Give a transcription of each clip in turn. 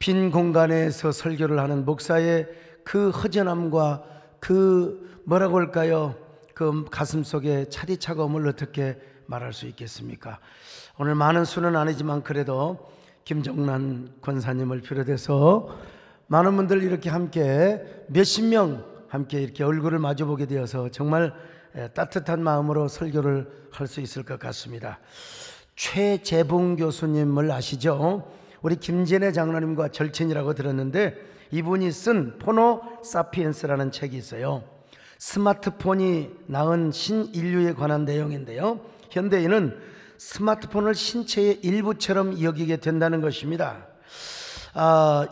빈 공간에서 설교를 하는 목사의 그 허전함과 그 뭐라고 할까요? 그 가슴 속에 차디차가움을 어떻게 말할 수 있겠습니까? 오늘 많은 수는 아니지만 그래도 김정란 권사님을 비롯해서 많은 분들 이렇게 함께 몇십 명 함께 이렇게 얼굴을 마주보게 되어서 정말 따뜻한 마음으로 설교를 할 수 있을 것 같습니다. 최재봉 교수님을 아시죠? 우리 김진애 장로님과 절친이라고 들었는데 이분이 쓴 포노 사피엔스라는 책이 있어요. 스마트폰이 낳은 신인류에 관한 내용인데요, 현대인은 스마트폰을 신체의 일부처럼 여기게 된다는 것입니다.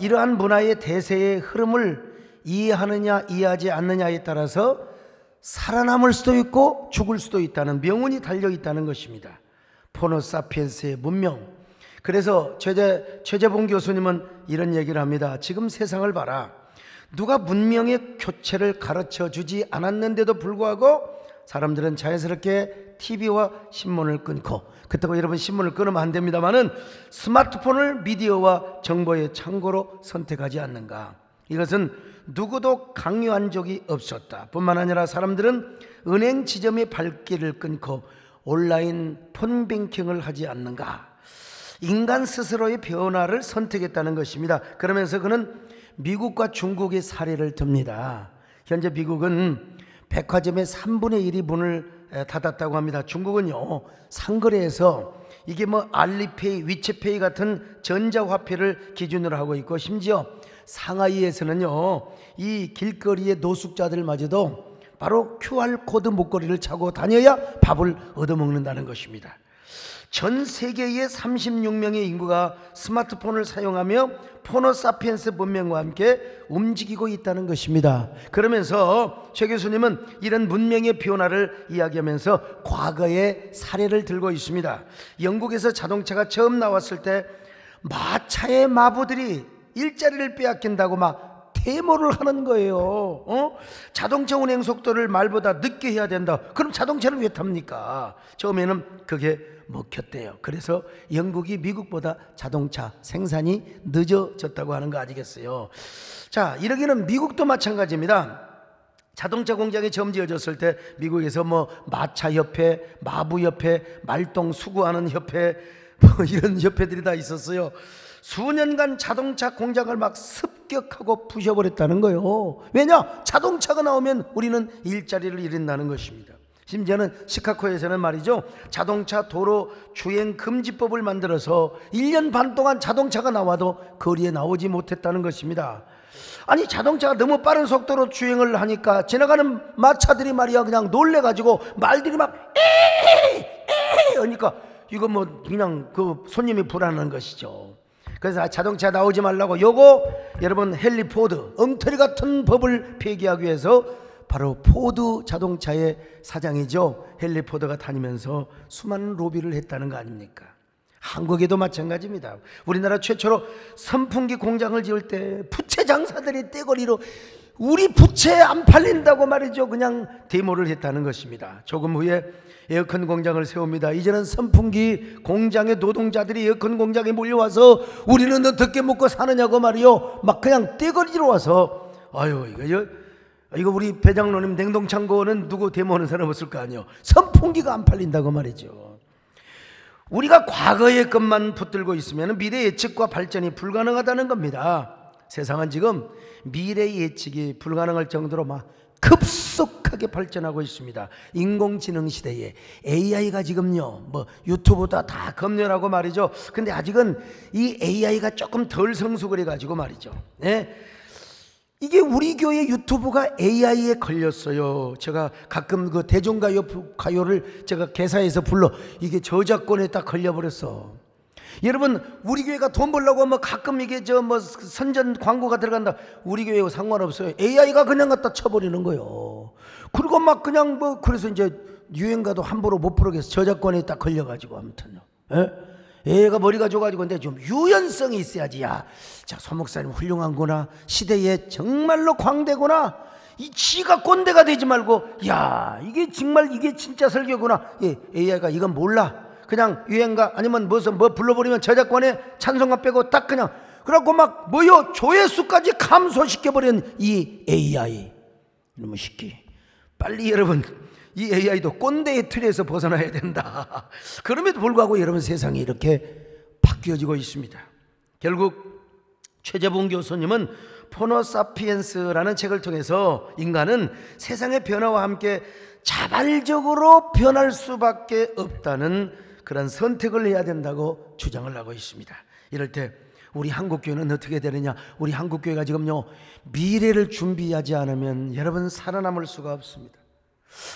이러한 문화의 대세의 흐름을 이해하느냐 이해하지 않느냐에 따라서 살아남을 수도 있고 죽을 수도 있다는 명운이 달려있다는 것입니다. 포노 사피엔스의 문명. 그래서 최재봉 교수님은 이런 얘기를 합니다. 지금 세상을 봐라. 누가 문명의 교체를 가르쳐 주지 않았는데도 불구하고 사람들은 자연스럽게 TV와 신문을 끊고, 그렇다고 여러분 신문을 끊으면 안 됩니다만은 스마트폰을 미디어와 정보의 창고로 선택하지 않는가. 이것은 누구도 강요한 적이 없었다. 뿐만 아니라 사람들은 은행 지점의 발길을 끊고 온라인 폰뱅킹을 하지 않는가. 인간 스스로의 변화를 선택했다는 것입니다. 그러면서 그는 미국과 중국의 사례를 듭니다. 현재 미국은 백화점의 3분의 1이 문을 닫았다고 합니다. 중국은요, 상거래에서 이게 뭐 알리페이, 위챗페이 같은 전자화폐를 기준으로 하고 있고, 심지어 상하이에서는요, 이 길거리의 노숙자들마저도 바로 QR코드 목걸이를 차고 다녀야 밥을 얻어먹는다는 것입니다. 전 세계의 36명의 인구가 스마트폰을 사용하며 포노 사피엔스 문명과 함께 움직이고 있다는 것입니다. 그러면서 최 교수님은 이런 문명의 변화를 이야기하면서 과거의 사례를 들고 있습니다. 영국에서 자동차가 처음 나왔을 때 마차의 마부들이 일자리를 빼앗긴다고 막 데모를 하는 거예요. 자동차 운행 속도를 말보다 늦게 해야 된다. 그럼 자동차를 왜 탑니까? 처음에는 그게 먹혔대요. 그래서 영국이 미국보다 자동차 생산이 늦어졌다고 하는 거 아니겠어요? 자, 이러기는 미국도 마찬가지입니다. 자동차 공장이 처음 지어졌을 때 미국에서 뭐 마차협회, 마부협회, 말똥 수구하는 협회, 뭐 이런 협회들이 다 있었어요. 수년간 자동차 공장을 막 습격하고 부셔버렸다는 거예요. 왜냐? 자동차가 나오면 우리는 일자리를 잃는다는 것입니다. 심지어는 시카고에서는 말이죠, 자동차 도로 주행 금지법을 만들어서 1년 반 동안 자동차가 나와도 거리에 나오지 못했다는 것입니다. 아니, 자동차가 너무 빠른 속도로 주행을 하니까 지나가는 마차들이 말이야 그냥 놀래가지고 말들이 막 에이 하니까 이거 뭐 그냥 그 손님이 불안한 것이죠. 그래서 자동차 나오지 말라고, 요거 여러분 헨리 포드 엉터리 같은 법을 폐기하기 위해서 바로 포드 자동차의 사장이죠, 헨리 포드가 다니면서 수많은 로비를 했다는 거 아닙니까? 한국에도 마찬가지입니다. 우리나라 최초로 선풍기 공장을 지을 때 부채 장사들이 떼거리로 우리 부채 안 팔린다고 말이죠, 그냥 데모를 했다는 것입니다. 조금 후에 에어컨 공장을 세웁니다. 이제는 선풍기 공장의 노동자들이 에어컨 공장에 몰려와서 우리는 어떻게 먹고 사느냐고 말이요, 막 그냥 떼거리로 와서 아유 이거 우리 배장로님 냉동창고는 누구 데모하는 사람 없을 거 아니에요. 선풍기가 안 팔린다고 말이죠. 우리가 과거의 것만 붙들고 있으면 미래 예측과 발전이 불가능하다는 겁니다. 세상은 지금 미래 예측이 불가능할 정도로 막 급속하게 발전하고 있습니다. 인공지능 시대에 AI가 지금요, 뭐 유튜브다 다 검열하고 말이죠. 근데 아직은 이 AI가 조금 덜 성숙을 해가지고 말이죠. 이게 우리 교회 유튜브가 AI에 걸렸어요. 제가 가끔 그 대중가요를 제가 개사해서 불러, 이게 저작권에 딱 걸려버렸어. 여러분, 우리 교회가 돈 벌려고 하면 가끔 이게 뭐 선전 광고가 들어간다. 우리 교회하고 상관없어요. AI가 그냥 갖다 쳐버리는 거예요. 그리고 막 그냥 뭐 그래서 이제 유행가도 함부로 못 부르겠어. 저작권에 딱 걸려가지고. 아무튼요. 애가 머리가 좋아가지고. 근데 좀 유연성이 있어야지. 야, 자, 소목사님 훌륭한구나, 시대에 정말로 광대구나, 이 지가 꼰대가 되지 말고, 야, 이게 정말 이게 진짜 설교구나. AI가 이건 몰라. 그냥 유행가 아니면 무슨 뭐 불러버리면 저작권에 찬송가 빼고 딱 그냥 그래갖고 막 뭐요? 조회수까지 감소시켜버린 이 AI. 이놈의 시끼. 빨리 여러분 이 AI도 꼰대의 틀에서 벗어나야 된다. 그럼에도 불구하고 여러분 세상이 이렇게 바뀌어지고 있습니다. 결국 최재봉 교수님은 포노사피엔스라는 책을 통해서 인간은 세상의 변화와 함께 자발적으로 변할 수밖에 없다는 그런 선택을 해야 된다고 주장을 하고 있습니다. 이럴 때 우리 한국교회는 어떻게 되느냐? 우리 한국교회가 지금요 미래를 준비하지 않으면 여러분 살아남을 수가 없습니다.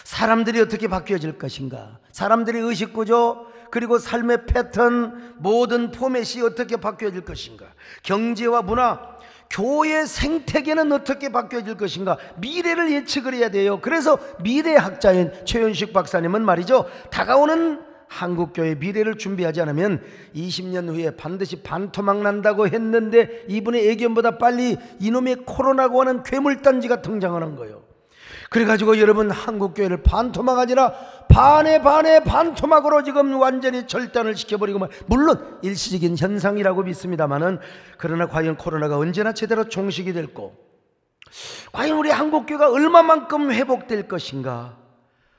사람들이 어떻게 바뀌어질 것인가? 사람들의 의식구조 그리고 삶의 패턴 모든 포맷이 어떻게 바뀌어질 것인가? 경제와 문화, 교회 생태계는 어떻게 바뀌어질 것인가? 미래를 예측을 해야 돼요. 그래서 미래학자인 최윤식 박사님은 말이죠, 다가오는 한국교회 미래를 준비하지 않으면 20년 후에 반드시 반토막 난다고 했는데 이분의 예견보다 빨리 이놈의 코로나고 하는 괴물단지가 등장하는 거예요. 그래가지고 여러분 한국교회를 반토막 아니라 반에 반토막으로 지금 완전히 절단을 시켜버리고, 물론 일시적인 현상이라고 믿습니다만은, 그러나 과연 코로나가 언제나 제대로 종식이 될고 과연 우리 한국교회가 얼마만큼 회복될 것인가?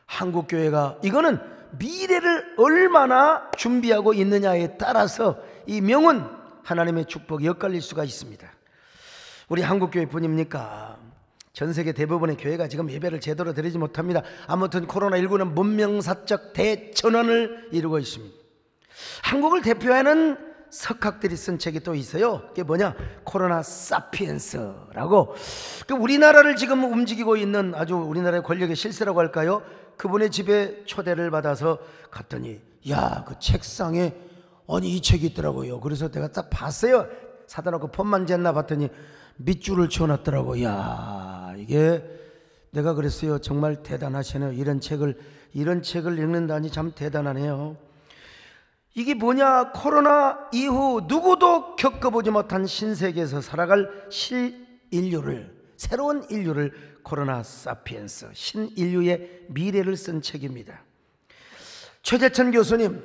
한국교회가 이거는 미래를 얼마나 준비하고 있느냐에 따라서 이 명운 하나님의 축복이 엇갈릴 수가 있습니다. 우리 한국교회뿐입니까? 전 세계 대부분의 교회가 지금 예배를 제대로 드리지 못합니다. 아무튼 코로나19는 문명사적 대전환을 이루고 있습니다. 한국을 대표하는 석학들이 쓴 책이 또 있어요. 그게 뭐냐? 코로나 사피엔스라고. 우리나라를 지금 움직이고 있는 아주 우리나라의 권력의 실세라고 할까요? 그분의 집에 초대를 받아서 갔더니 야, 그 책상에 아니 이 책이 있더라고요. 그래서 내가 딱 봤어요. 사다 놓고 폰만 쟀나 봤더니 밑줄을 치워놨더라고. 야, 이게 내가 그랬어요. 정말 대단하시네요. 이런 책을 읽는다니 참 대단하네요. 이게 뭐냐? 코로나 이후 누구도 겪어보지 못한 신세계에서 살아갈 새로운 인류를 코로나 사피엔스, 신인류의 미래를 쓴 책입니다. 최재천 교수님,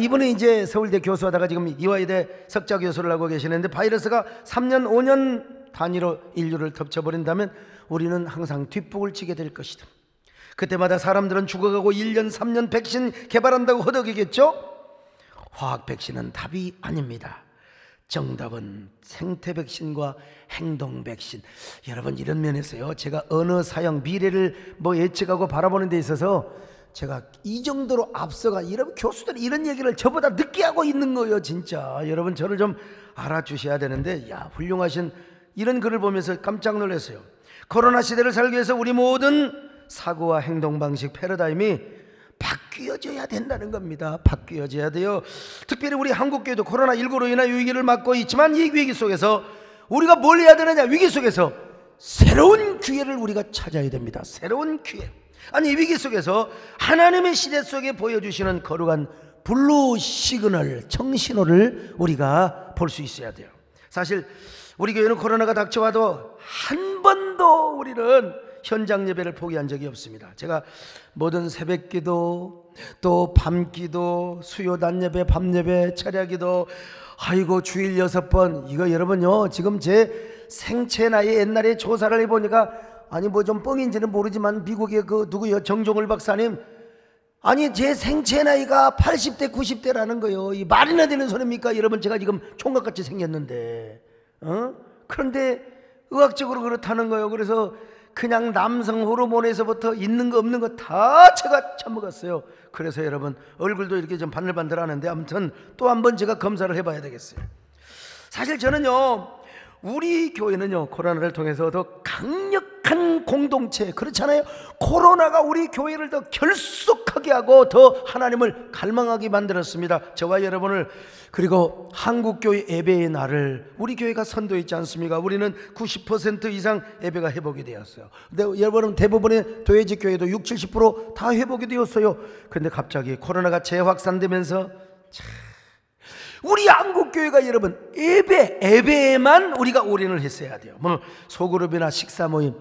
이분은 이제 서울대 교수하다가 지금 이화여대 석좌 교수를 하고 계시는데, 바이러스가 3년 5년 단위로 인류를 덮쳐버린다면 우리는 항상 뒷북을 치게 될 것이다. 그때마다 사람들은 죽어가고 1년 3년 백신 개발한다고 허덕이겠죠? 화학 백신은 답이 아닙니다. 정답은 생태 백신과 행동 백신. 여러분, 이런 면에서요, 제가 언어 사용, 미래를 예측하고 바라보는 데 있어서 제가 이 정도로 앞서가, 이런 교수들이 이런 얘기를 저보다 늦게 하고 있는 거예요. 진짜 여러분, 저를 좀 알아주셔야 되는데, 야, 훌륭하신 이런 글을 보면서 깜짝 놀랐어요. 코로나 시대를 살기 위해서 우리 모든 사고와 행동 방식, 패러다임이 바뀌어져야 된다는 겁니다. 바뀌어져야 돼요. 특별히 우리 한국교회도 코로나19로 인한 위기를 맞고 있지만, 이 위기 속에서 우리가 뭘 해야 되느냐? 위기 속에서 새로운 기회를 우리가 찾아야 됩니다. 새로운 기회. 아니, 이 위기 속에서 하나님의 시대 속에 보여주시는 거룩한 블루 시그널, 청신호를 우리가 볼 수 있어야 돼요. 사실 우리 교회는 코로나가 닥쳐와도 한 번도 우리는 현장 예배를 포기한 적이 없습니다. 제가 모든 새벽기도, 또 밤기도, 수요단 예배, 밤예배, 철야기도, 아이고 주일 6번, 이거 여러분요, 지금 제 생체 나이 옛날에 조사를 해보니까, 아니 좀 뻥인지는 모르지만 미국의 그 누구요, 정종을 박사님, 아니 제 생체 나이가 80대 90대라는 거예요. 이 말이나 되는 소리입니까? 여러분, 제가 지금 총각같이 생겼는데, 그런데 의학적으로 그렇다는 거예요. 그래서 그냥 남성 호르몬에서부터 있는 거 없는 거 다 제가 처먹었어요. 그래서 여러분, 얼굴도 이렇게 좀 바늘바늘하는데, 아무튼 또 한 번 제가 검사를 해봐야 되겠어요. 사실 저는요, 우리 교회는요, 코로나를 통해서 더 강력한 공동체, 그렇잖아요. 코로나가 우리 교회를 더 결속하게 하고 더 하나님을 갈망하게 만들었습니다. 저와 여러분을. 그리고 한국교회 예배의 날을 우리 교회가 선도했지 않습니까? 우리는 90% 이상 예배가 회복이 되었어요. 근데 여러분, 대부분의 도회지 교회도 60, 70%다 회복이 되었어요. 근데 갑자기 코로나가 재확산되면서 우리 한국교회가 여러분 예배에만 우리가 올인을 했어야 돼요. 뭐 소그룹이나 식사 모임,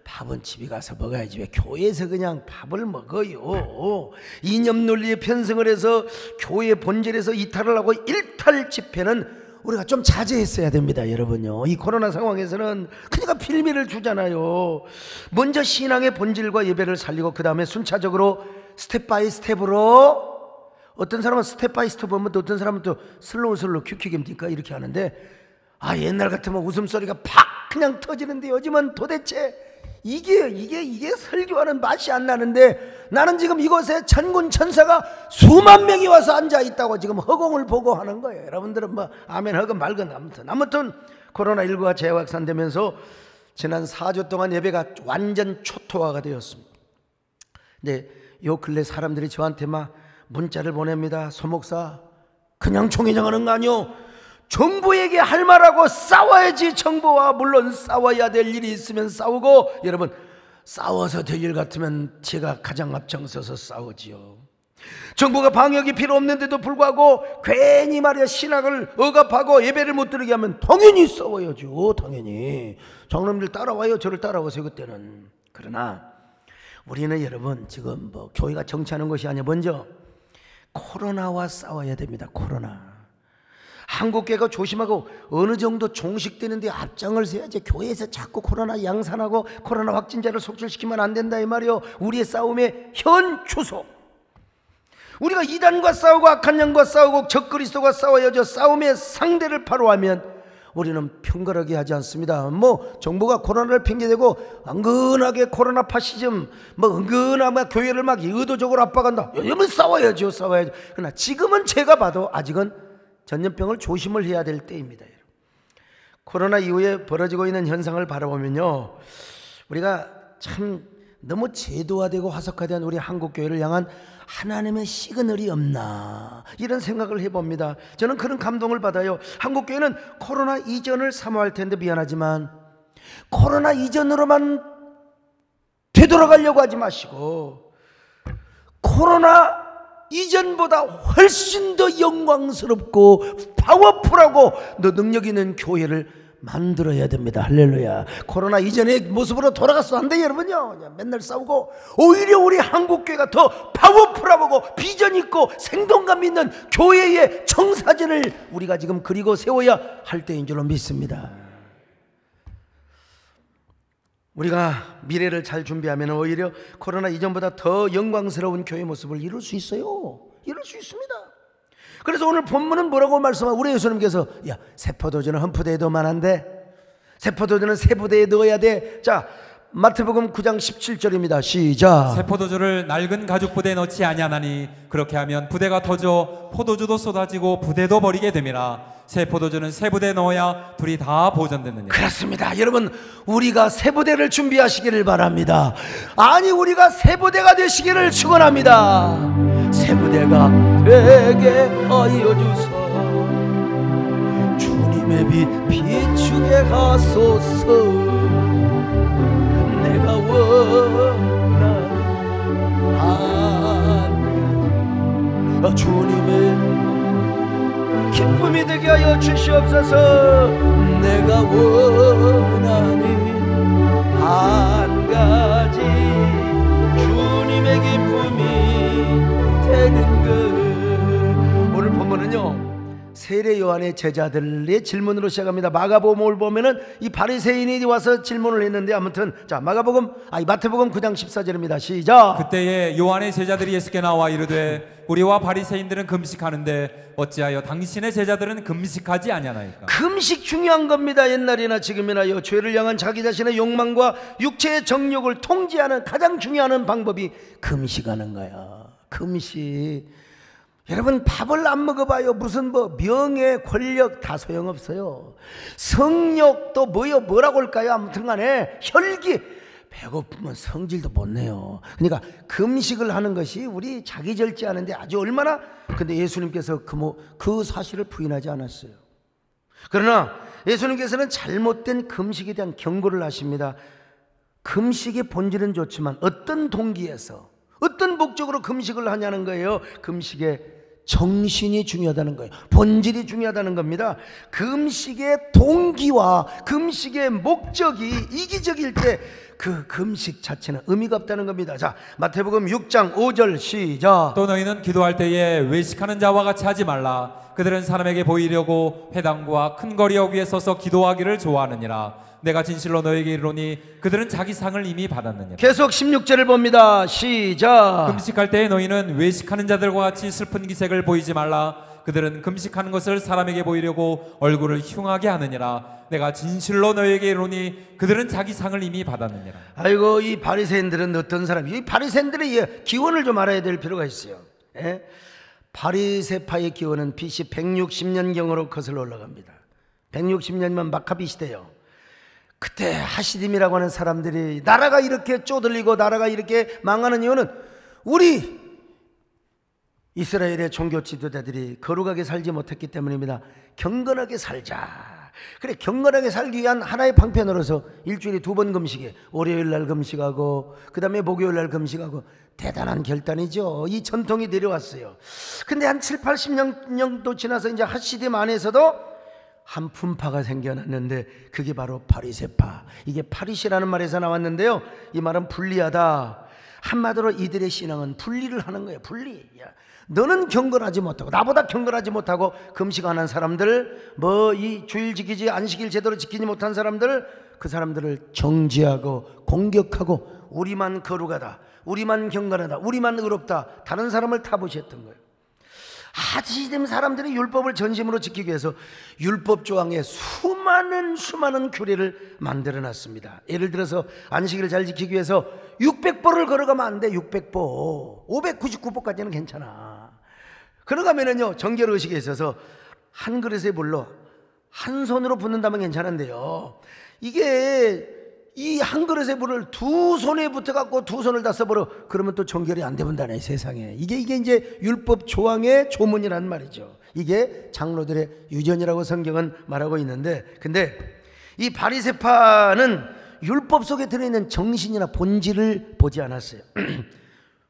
밥은 집에 가서 먹어야지 왜 교회에서 그냥 밥을 먹어요. 이념 논리에 편승을 해서 교회 본질에서 이탈을 하고, 일탈 집회는 우리가 좀 자제했어야 됩니다, 여러분요. 이 코로나 상황에서는 그러니까 빌미를 주잖아요. 먼저 신앙의 본질과 예배를 살리고 그 다음에 순차적으로 스텝 바이 스텝으로, 어떤 사람은 스텝 바이 스텝 보면 또 어떤 사람은 또 슬로우 큐킥입니까 이렇게 하는데, 옛날 같으면 웃음소리가 팍 그냥 터지는데 요즘은 도대체 이게 설교하는 맛이 안 나는데, 나는 지금 이곳에 천군 천사가 수만 명이 와서 앉아 있다고 지금 허공을 보고 하는 거예요. 여러분들은 뭐 아멘 하건 말건 아무튼 코로나19가 재확산되면서 지난 4주 동안 예배가 완전 초토화가 되었습니다. 근데 요 근래 사람들이 저한테 막 문자를 보냅니다. 소 목사, 그냥 총회장하는 거 아니요, 정부에게 할 말하고 싸워야지. 정부와 물론 싸워야 될 일이 있으면 싸우고, 여러분 싸워서 될 일 같으면 제가 가장 앞장서서 싸우지요. 정부가 방역이 필요 없는데도 불구하고 괜히 말이야 신학을 억압하고 예배를 못 드리게 하면 당연히 싸워야죠. 당연히 장로님들 따라와요. 저를 따라오세요 그때는. 그러나 우리는 여러분 지금 뭐 교회가 정치하는 것이 아니라 먼저 코로나와 싸워야 됩니다. 코로나. 한국교회가 조심하고 어느 정도 종식되는데 앞장을 서야지. 교회에서 자꾸 코로나 양산하고 코로나 확진자를 속출시키면 안 된다 이 말이요. 우리의 싸움의 현 주소. 우리가 이단과 싸우고 악한 영과 싸우고 적그리스도가 싸워야죠. 싸움의 상대를 바로 하면 우리는 편가르게 하지 않습니다. 뭐 정부가 코로나를 핑계대고 은근하게 코로나 파시즘 뭐 은근하게 교회를 막 의도적으로 압박한다. 이러면 싸워야죠. 그러나 지금은 제가 봐도 아직은 전염병을 조심을 해야 될 때입니다. 코로나 이후에 벌어지고 있는 현상을 바라보면요, 우리가 참 너무 제도화되고 화석화된 우리 한국교회를 향한 하나님의 시그널이 없나 이런 생각을 해봅니다. 저는 그런 감동을 받아요. 한국교회는 코로나 이전을 사모할 텐데 미안하지만 코로나 이전으로만 되돌아가려고 하지 마시고 코로나 이전보다 훨씬 더 영광스럽고 파워풀하고 더 능력 있는 교회를 만들어야 됩니다. 할렐루야. 코로나 이전의 모습으로 돌아가서 안 돼요, 여러분요. 맨날 싸우고 오히려 우리 한국교회가 더 파워풀하고 비전 있고 생동감 있는 교회의 청사진을 우리가 지금 그리고 세워야 할 때인 줄로 믿습니다. 우리가 미래를 잘 준비하면 오히려 코로나 이전보다 더 영광스러운 교회 모습을 이룰 수 있어요. 이룰 수 있습니다. 그래서 오늘 본문은 뭐라고 말씀하고, 우리 예수님께서 새 포도주는 한 푸대에 더 많은데 새 포도주는 세 부대에 넣어야 돼. 자, 마태복음 9장 17절입니다. 시작. 새 포도주를 낡은 가죽 부대에 넣지 아니하나니 그렇게 하면 부대가 터져 포도주도 쏟아지고 부대도 버리게 됨이라. 새 포도주는 새 부대에 넣어야 둘이 다 보존되느니라. 그렇습니다. 여러분, 우리가 새 부대를 준비하시기를 바랍니다. 아니, 우리가 새 부대가 되시기를 축원합니다. 새 부대가 되게 하여 주소. 주님의 빛 비추게 하소서. 내가 원하는 주님의 기쁨이 되게 하여 주시옵소서. 내가 원하는 한 가지 주님의 기쁨이 되는 것. 오늘 본문은요, 세례 요한의 제자들의 질문으로 시작합니다. 마가복음을 보면은 이 바리새인이 와서 질문을 했는데, 아무튼 자, 마태복음 9장 14절입니다. 시작. 그때에 요한의 제자들이 예수께 나와 이르되 우리와 바리새인들은 금식하는데 어찌하여 당신의 제자들은 금식하지 아니하나이까. 금식 중요한 겁니다. 옛날이나 지금이나요. 죄를 향한 자기 자신의 욕망과 육체의 정욕을 통제하는 가장 중요한 방법이 금식하는 거야. 금식. 여러분, 밥을 안 먹어봐요. 무슨 뭐 명예, 권력 다 소용없어요. 성욕도 뭐라고 할까요? 아무튼 간에 혈기, 배고프면 성질도 못 내요. 그러니까 금식을 하는 것이 우리 자기 절제하는데 아주 얼마나, 근데 예수님께서 그 사실을 부인하지 않았어요. 그러나 예수님께서는 잘못된 금식에 대한 경고를 하십니다. 금식의 본질은 좋지만 어떤 동기에서 어떤 목적으로 금식을 하냐는 거예요. 금식의 정신이 중요하다는 거예요. 본질이 중요하다는 겁니다. 금식의 동기와 금식의 목적이 이기적일 때 그 금식 자체는 의미가 없다는 겁니다. 자, 마태복음 6장 5절 시작. 또 너희는 기도할 때에 외식하는 자와 같이 하지 말라. 그들은 사람에게 보이려고 회당과 큰 거리 위에 서서 기도하기를 좋아하느니라. 내가 진실로 너에게 이르노니 그들은 자기 상을 이미 받았느니라. 계속 16절을 봅니다. 시작. 금식할 때에 너희는 외식하는 자들과 같이 슬픈 기색을 보이지 말라. 그들은 금식하는 것을 사람에게 보이려고 얼굴을 흉하게 하느니라. 내가 진실로 너에게 이르노니 그들은 자기 상을 이미 받았느니라. 아이고, 이 바리새인들은 어떤 사람이? 이 바리새인들의 기원을 좀 알아야 될 필요가 있어요. 예? 바리새파의 기원은 BC 160년경으로 거슬러 올라갑니다. 160년이면 마카비 시대요. 그때 하시딤이라고 하는 사람들이 나라가 이렇게 쪼들리고 나라가 이렇게 망하는 이유는 우리 이스라엘의 종교 지도자들이 거룩하게 살지 못했기 때문입니다. 경건하게 살자. 그래, 경건하게 살기 위한 하나의 방편으로서 일주일에 2번 금식에 월요일 날 금식하고 그 다음에 목요일 날 금식하고 대단한 결단이죠. 이 전통이 내려왔어요. 근데 한 7, 80년도 지나서 이제 하시딤 안에서도 한 분파가 생겨났는데 그게 바로 바리새파. 이게 파리시라는 말에서 나왔는데요, 이 말은 분리하다. 한마디로 이들의 신앙은 분리를 하는 거예요. 분리. 야, 너는 경건하지 못하고 나보다 경건하지 못하고 금식 안 한 사람들, 뭐 이 주일 지키지 안식일 제대로 지키지 못한 사람들, 그 사람들을 정죄하고 공격하고 우리만 거룩하다, 우리만 경건하다, 우리만 의롭다, 다른 사람을 타부시했던 거예요. 하시딤 사람들이 율법을 전심으로 지키기 위해서 율법 조항에 수많은 규례를 만들어 놨습니다. 예를 들어서 안식일을 잘 지키기 위해서 600보를 걸어가면 안 돼. 600보 599보까지는 괜찮아. 걸어가면은요, 정결의식에 있어서 한 그릇의 물로 한 손으로 붓는다면 괜찮은데요, 이게 이 한 그릇의 물을 2손에 붙어갖고 2손을 다 써버려. 그러면 또 정결이 안 되문다네, 세상에. 이게 이제 율법 조항의 조문이란 말이죠. 이게 장로들의 유전이라고 성경은 말하고 있는데, 근데 이 바리새파는 율법 속에 들어있는 정신이나 본질을 보지 않았어요.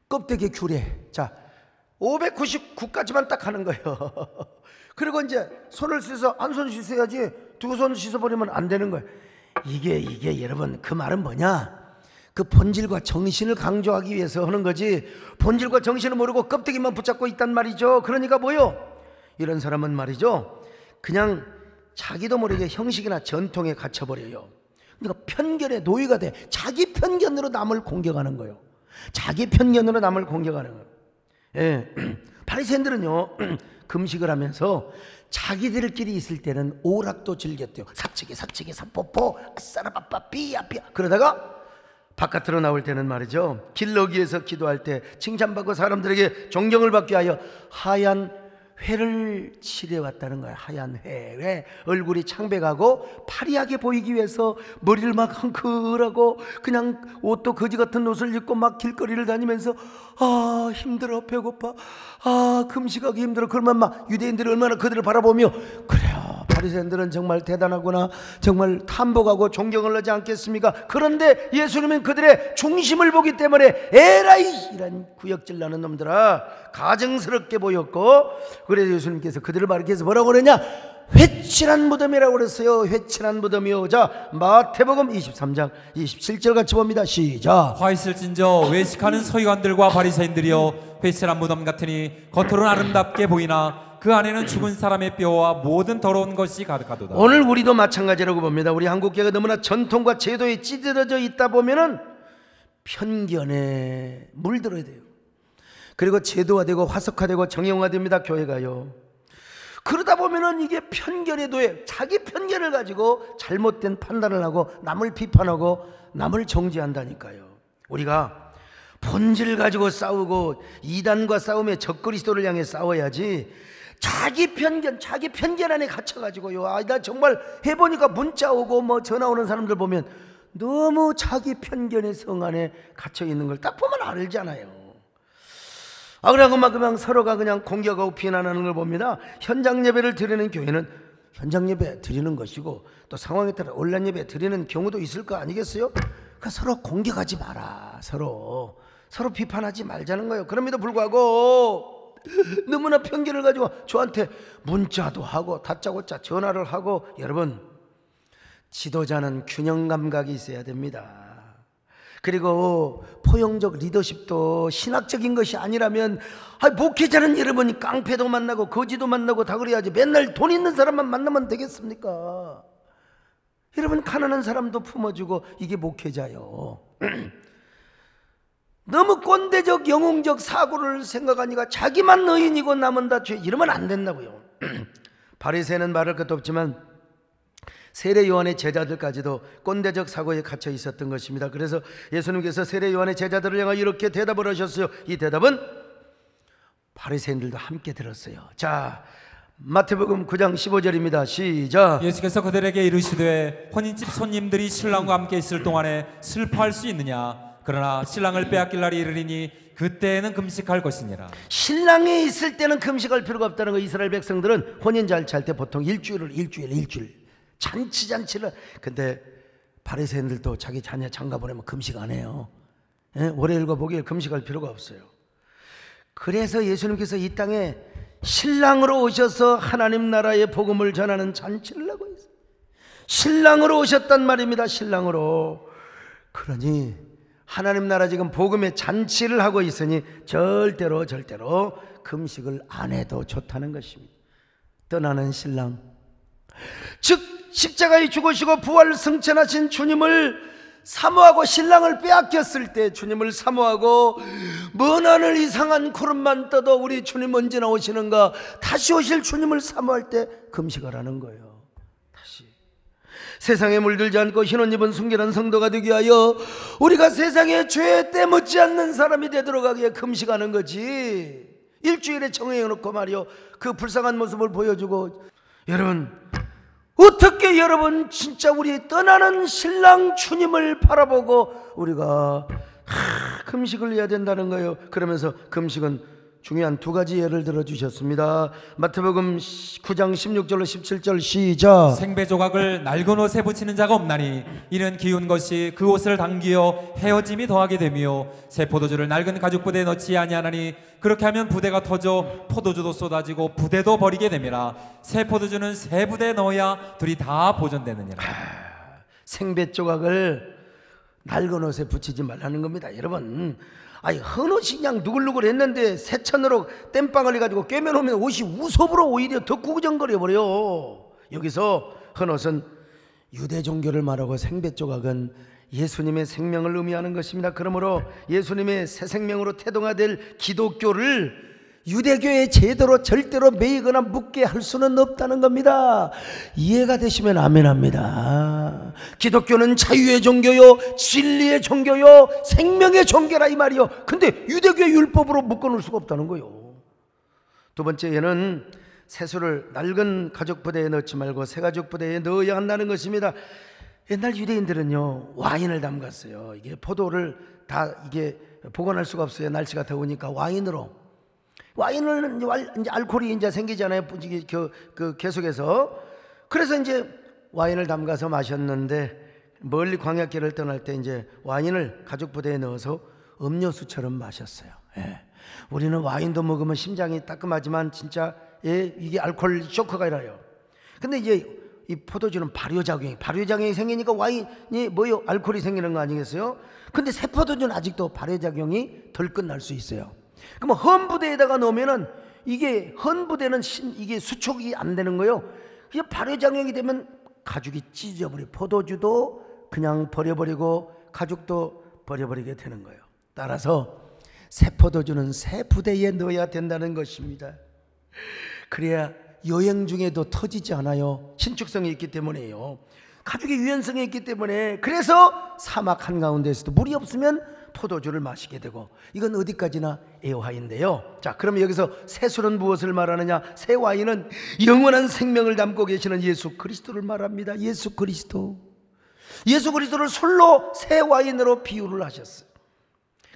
껍데기 규례. 자, 599까지만 딱 하는 거예요. 그리고 이제 손을 씻어, 한 손 씻어야지 2손 씻어버리면 안 되는 거예요. 이게 여러분, 그 말은 뭐냐? 그 본질과 정신을 강조하기 위해서 하는 거지, 본질과 정신을 모르고 껍데기만 붙잡고 있단 말이죠. 그러니까 뭐요? 이런 사람은 말이죠, 그냥 자기도 모르게 형식이나 전통에 갇혀버려요. 그러니까 편견의 노예가 돼. 자기 편견으로 남을 공격하는 거예요. 자기 편견으로 남을 공격하는 거예요. 예. 바리새인들은요, 금식을 하면서 자기들끼리 있을 때는 오락도 즐겼대요. 사치기 사포포 아싸라바빠 삐야삐야. 그러다가 바깥으로 나올 때는 말이죠, 길러기에서 기도할 때 칭찬받고 사람들에게 존경을 받기 위하여 하얀 회를 칠해왔다는 거야. 하얀 회. 왜? 얼굴이 창백하고 파리하게 보이기 위해서 머리를 막 헝클하고 그냥 옷도 거지 같은 옷을 입고 막 길거리를 다니면서 아 힘들어, 배고파, 아 금식하기 힘들어. 그러면 막 유대인들이 얼마나 그들을 바라보며 그래요, 바리새인들은 정말 대단하구나, 정말 탐복하고 존경을 하지 않겠습니까? 그런데 예수님은 그들의 중심을 보기 때문에 에라이 이란 구역질 나는 놈들아 가증스럽게 보였고, 그래서 예수님께서 그들을 가리켜서 뭐라고 그러냐? 회칠한 무덤이라고 그랬어요. 회칠한 무덤이요. 자, 마태복음 23장 27절 같이 봅니다. 시작. 화 있을진저 외식하는 서기관들과 바리새인들이여, 회칠한 무덤 같으니 겉으로는 아름답게 보이나 그 안에는 죽은 사람의 뼈와 모든 더러운 것이 가득하도다. 오늘 우리도 마찬가지라고 봅니다. 우리 한국교회가 너무나 전통과 제도에 찌들어져 있다 보면은 편견에 물들어야 돼요. 그리고 제도화되고 화석화되고 정형화됩니다, 교회가요. 그러다 보면은 이게 편견의 도에 자기 편견을 가지고 잘못된 판단을 하고 남을 비판하고 남을 정죄한다니까요. 우리가 본질을 가지고 싸우고 이단과 싸움에 적그리스도를 향해 싸워야지, 자기 편견 안에 갇혀가지고요. 아, 나 정말 해보니까 문자 오고 뭐 전화 오는 사람들 보면 너무 자기 편견의 성 안에 갇혀 있는 걸 딱 보면 알잖아요. 아, 그러고 막 그냥 서로가 그냥 공격하고 비난하는 걸 봅니다. 현장 예배를 드리는 교회는 현장 예배 드리는 것이고, 또 상황에 따라 온라인 예배 드리는 경우도 있을 거 아니겠어요? 그러니까 서로 공격하지 마라. 서로 비판하지 말자는 거예요. 그럼에도 불구하고 너무나 편견을 가지고 저한테 문자도 하고 다짜고짜 전화를 하고, 여러분, 지도자는 균형 감각이 있어야 됩니다. 그리고 포용적 리더십도 신학적인 것이 아니라면 목회자는 여러분이 깡패도 만나고 거지도 만나고 다 그래야지 맨날 돈 있는 사람만 만나면 되겠습니까? 여러분 가난한 사람도 품어주고 이게 목회자요. 너무 꼰대적 영웅적 사고를 생각하니까 자기만 의인이고 남은 다 죄, 이러면 안 된다고요. 바리새인은 말할 것도 없지만 세례 요한의 제자들까지도 꼰대적 사고에 갇혀 있었던 것입니다. 그래서 예수님께서 세례 요한의 제자들을 향하여 이렇게 대답을 하셨어요. 이 대답은 바리새인들도 함께 들었어요. 자, 마태복음 9장 15절입니다. 시작. 예수께서 그들에게 이르시되 혼인집 손님들이 신랑과 함께 있을 동안에 슬퍼할 수 있느냐? 그러나 신랑을 빼앗길 날이 이르리니 그때에는 금식할 것이니라. 신랑이 있을 때는 금식할 필요가 없다는 거. 이스라엘 백성들은 혼인 잔치할 때 보통 일주일 잔치를. 근데 바리새인들도 자기 자녀 장가 보내면 금식 안 해요. 월요일과 목요일 금식할 필요가 없어요. 그래서 예수님께서 이 땅에 신랑으로 오셔서 하나님 나라의 복음을 전하는 잔치를 하고 있어요. 신랑으로 오셨단 말입니다. 신랑으로. 그러니 하나님 나라 지금 복음의 잔치를 하고 있으니 절대로 금식을 안 해도 좋다는 것입니다. 떠나는 신랑, 즉 십자가에 죽으시고 부활 승천하신 주님을 사모하고 신랑을 빼앗겼을 때 주님을 사모하고 먼 하늘 이상한 구름만 떠도 우리 주님 언제나 오시는가, 다시 오실 주님을 사모할 때 금식하라는 거예요. 다시 세상에 물들지 않고 흰옷 입은 순결한 성도가 되기 위하여 우리가 세상에 죄에 때묻지 않는 사람이 되도록 하기에 금식하는 거지. 일주일에 정해놓고 말이요 그 불쌍한 모습을 보여주고. 여러분 어떻게 여러분 진짜 우리 떠나는 신랑 주님을 바라보고 우리가 금식을 해야 된다는 거예요. 그러면서 금식은 중요한 두 가지 예를 들어 주셨습니다. 마태복음 9장 16절로 17절 시작. 생배 조각을 낡은 옷에 붙이는 자가 없나니 이는 기운 것이 그 옷을 당기어 헤어짐이 더하게 되며 새 포도주를 낡은 가죽 부대에 넣지 아니하나니 그렇게 하면 부대가 터져 포도주도 쏟아지고 부대도 버리게 됨이라. 새 포도주는 새 부대에 넣어야 둘이 다 보존되느니라. 생배 조각을 낡은 옷에 붙이지 말라는 겁니다. 여러분 헌옷이 그냥 누글누글 했는데 새천으로 땜빵을 해가지고 꿰매놓으면 옷이 우섭으로 오히려 더 구부정거려 버려요. 여기서 헌옷은 유대 종교를 말하고 생배 조각은 예수님의 생명을 의미하는 것입니다. 그러므로 예수님의 새 생명으로 태동화될 기독교를 유대교의 제도로 절대로 매이거나 묶게 할 수는 없다는 겁니다. 이해가 되시면 아멘합니다. 기독교는 자유의 종교요, 진리의 종교요, 생명의 종교라 이 말이요. 근데 유대교의 율법으로 묶어놓을 수가 없다는 거예요. 두 번째에는 세수를 낡은 가죽 부대에 넣지 말고 새 가죽 부대에 넣어야 한다는 것입니다. 옛날 유대인들은요 와인을 담갔어요. 이게 포도를 다 이게 보관할 수가 없어요. 날씨가 더우니까 와인을 이제 알코올이 이제 생기잖아요. 계속해서. 그래서 이제 와인을 담가서 마셨는데 멀리 광야길을 떠날 때 이제 와인을 가죽 부대에 넣어서 음료수처럼 마셨어요. 예. 우리는 와인도 먹으면 심장이 따끔하지만 진짜 이게 알코올 쇼크가 일어나요. 근데 이제 이 포도주는 발효작용이 생기니까 와인이 뭐요? 알코올이 생기는 거 아니겠어요? 근데 새 포도주는 아직도 발효작용이 덜 끝날 수 있어요. 그럼 헌부대에다가 넣으면은 이게 헌부대는 이게 수촉이 안 되는 거예요. 그냥 발효작용이 되면 가죽이 찢어버려. 포도주도 그냥 버려버리고 가죽도 버려버리게 되는 거예요. 따라서 새 포도주는 새 부대에 넣어야 된다는 것입니다. 그래야 여행 중에도 터지지 않아요. 신축성이 있기 때문에요. 가죽의 유연성이 있기 때문에. 그래서 사막 한가운데에서도 물이 없으면 포도주를 마시게 되고. 이건 어디까지나 애화인데요. 자, 그러면 여기서 새 술은 무엇을 말하느냐? 새 와인은 영원한 생명을 담고 계시는 예수 그리스도를 말합니다. 예수 그리스도를 술로 새 와인으로 비유를 하셨어요.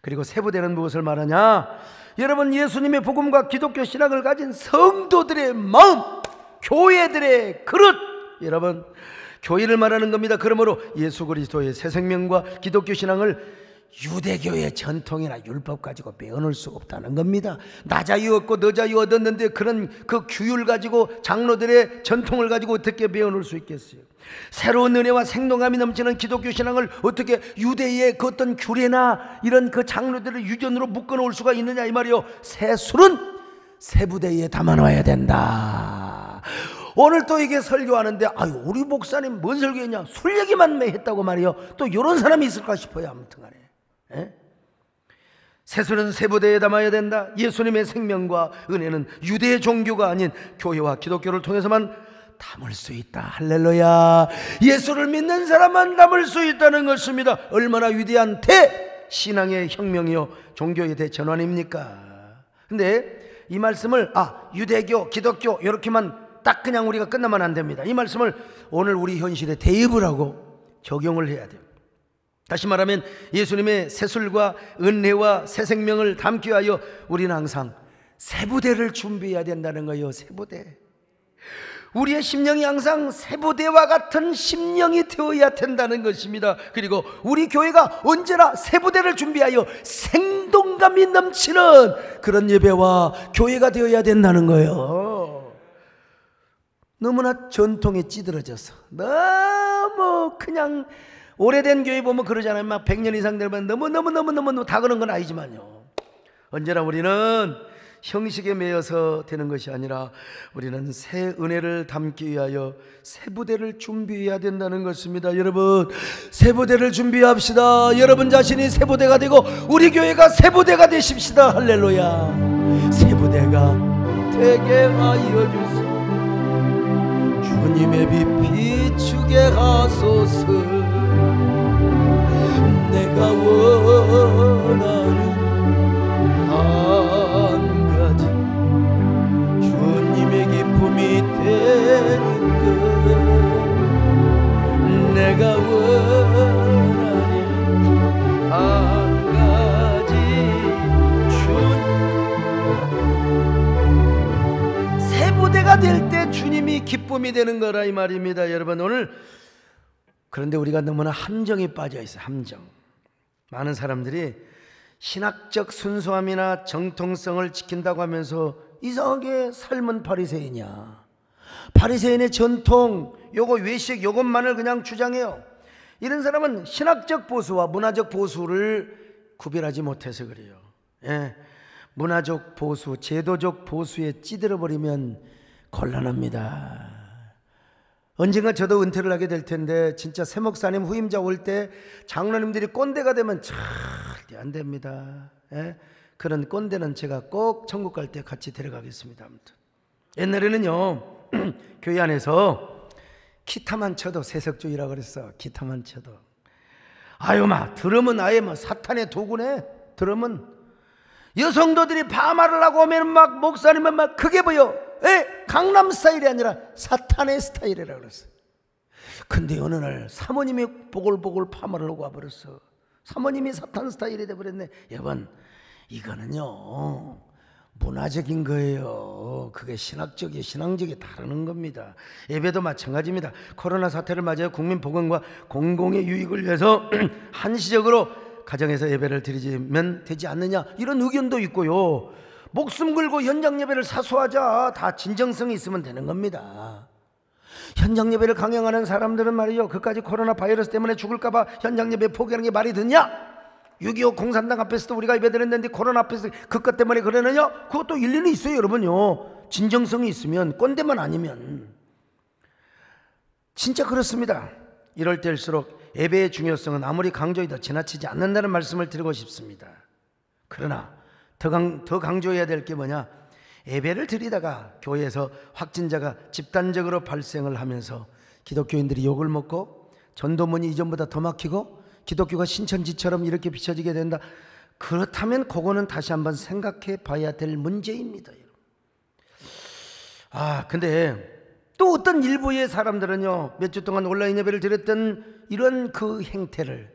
그리고 새 부대는 무엇을 말하냐? 여러분 예수님의 복음과 기독교 신앙을 가진 성도들의 마음, 교회들의 그릇, 여러분 교회를 말하는 겁니다. 그러므로 예수 그리스도의 새 생명과 기독교 신앙을 유대교의 전통이나 율법 가지고 배워놓을 수 없다는 겁니다. 나 자유 얻고 너 자유 얻었는데 그런 그 규율 가지고 장로들의 전통을 가지고 어떻게 배워놓을 수 있겠어요? 새로운 은혜와 생동감이 넘치는 기독교 신앙을 어떻게 유대의 그 어떤 규례나 이런 그 장로들의 유전으로 묶어놓을 수가 있느냐 이 말이요. 새 술은 새 부대에 담아놔야 된다. 오늘 또 이게 설교하는데 아유 우리 목사님 뭔 설교했냐, 술 얘기만 매 했다고 말이요. 또 이런 사람이 있을까 싶어요. 아무튼 간에 새술은 새 부대에 담아야 된다. 예수님의 생명과 은혜는 유대의 종교가 아닌 교회와 기독교를 통해서만 담을 수 있다. 할렐루야. 예수를 믿는 사람만 담을 수 있다는 것입니다. 얼마나 위대한 대신앙의 혁명이요 종교의 대전환입니까? 근데 이 말씀을 유대교, 기독교 이렇게만 딱 그냥 우리가 끝나면 안 됩니다. 이 말씀을 오늘 우리 현실에 대입을 하고 적용을 해야 돼요. 다시 말하면 예수님의 새술과 은혜와 새 생명을 담기 위하여 우리는 항상 새 부대를 준비해야 된다는 거예요. 새 부대. 우리의 심령이 항상 새 부대와 같은 심령이 되어야 된다는 것입니다. 그리고 우리 교회가 언제나 새 부대를 준비하여 생동감이 넘치는 그런 예배와 교회가 되어야 된다는 거예요. 너무나 전통에 찌들어져서 너무 그냥 오래된 교회 보면 그러잖아요. 막 100년 이상 되면 너무 다 그런 건 아니지만요. 언제나 우리는 형식에 매여서 되는 것이 아니라 우리는 새 은혜를 담기 위하여 새 부대를 준비해야 된다는 것입니다. 여러분 새 부대를 준비합시다. 여러분 자신이 새 부대가 되고 우리 교회가 새 부대가 되십시다. 할렐루야. 새 부대가 되게 하여 주소서. 주님의 빛 비추게 하소서. 내가 원하는 한 가지 주님의 기쁨이 되는 것. 내가 원하는 한 가지 새 부대가 될 때 주님이 기쁨이 되는 거라 이 말입니다. 여러분 오늘 그런데 우리가 너무나 함정에 빠져 있어요. 함정. 많은 사람들이 신학적 순수함이나 정통성을 지킨다고 하면서 이상하게 삶은 바리새인이야. 바리새인의 전통, 요거 외식 요것만을 그냥 주장해요. 이런 사람은 신학적 보수와 문화적 보수를 구별하지 못해서 그래요. 문화적 보수, 제도적 보수에 찌들어버리면 곤란합니다. 언젠가 저도 은퇴를 하게 될 텐데 진짜 새 목사님 후임자 올 때 장로님들이 꼰대가 되면 절대 안 됩니다. 그런 꼰대는 제가 꼭 천국 갈 때 같이 데려가겠습니다. 아무튼 옛날에는요 교회 안에서 기타만 쳐도 세속주의라 그랬어. 기타만 쳐도 아유 막 드럼은 아예 막 사탄의 도구네. 드럼은 여성도들이 파마를 하고 오면 막 목사님은 막 크게 보여. 강남 스타일이 아니라 사탄의 스타일이라 그랬어. 근데 어느 날 사모님이 보글보글 파마를 하고 와버렸어. 사모님이 사탄 스타일이 돼버렸네. 여러분 이거는요 문화적인 거예요. 그게 신학적이 신앙적이 다르는 겁니다. 예배도 마찬가지입니다. 코로나 사태를 맞아요 국민 보건과 공공의 유익을 위해서 한시적으로 가정에서 예배를 드리면 되지 않느냐 이런 의견도 있고요. 목숨 걸고 현장 예배를 사수하자. 다 진정성이 있으면 되는 겁니다. 현장 예배를 강행하는 사람들은 말이죠 그까지 코로나 바이러스 때문에 죽을까봐 현장 예배 포기하는 게 말이 되냐? 6.25 공산당 앞에서도 우리가 예배드렸는데 코로나 앞에서 그것 때문에 그러느냐? 그것도 일리는 있어요. 여러분요 진정성이 있으면, 꼰대만 아니면. 진짜 그렇습니다. 이럴 때일수록 예배의 중요성은 아무리 강조해도 지나치지 않는다는 말씀을 드리고 싶습니다. 그러나 더 강조해야 될 게 뭐냐? 예배를 드리다가 교회에서 확진자가 집단적으로 발생을 하면서 기독교인들이 욕을 먹고 전도문이 이전보다 더 막히고 기독교가 신천지처럼 이렇게 비춰지게 된다. 그렇다면 그거는 다시 한번 생각해 봐야 될 문제입니다. 근데 또 어떤 일부의 사람들은요 몇 주 동안 온라인 예배를 드렸던 이런 그 행태를